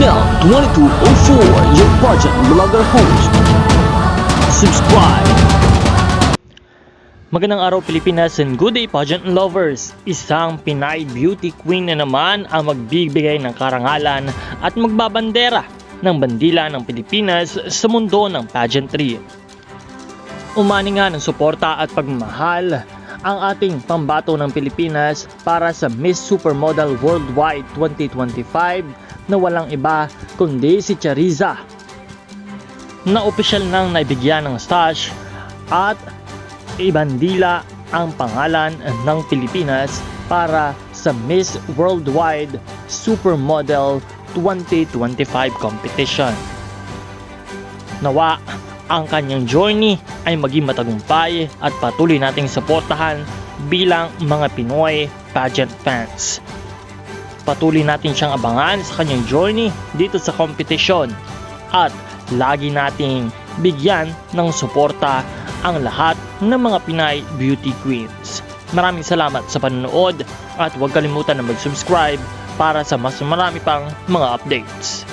Mel 2204, your pageant vlogger host. Subscribe! Magandang araw Pilipinas and good day pageant lovers! Isang Pinay beauty queen na naman ang magbibigay ng karangalan at magbabandera ng bandila ng Pilipinas sa mundo ng pageantry. Umani nga ng suporta at pagmamahal ang ating pambato ng Pilipinas para sa Miss Supermodel Worldwide 2025 na walang iba kundi si Chariza, na opisyal nang naibigyan ng stash at ibandila ang pangalan ng Pilipinas para sa Miss Worldwide Supermodel 2025 competition. Nawa ang kanyang journey ay maging matagumpay at patuloy nating suportahan bilang mga Pinoy pageant fans. Patuloy natin siyang abangan sa kanyang journey dito sa kompetisyon at lagi nating bigyan ng suporta ang lahat ng mga Pinay beauty queens. Maraming salamat sa panonood at huwag kalimutan na mag-subscribe para sa mas marami pang mga updates.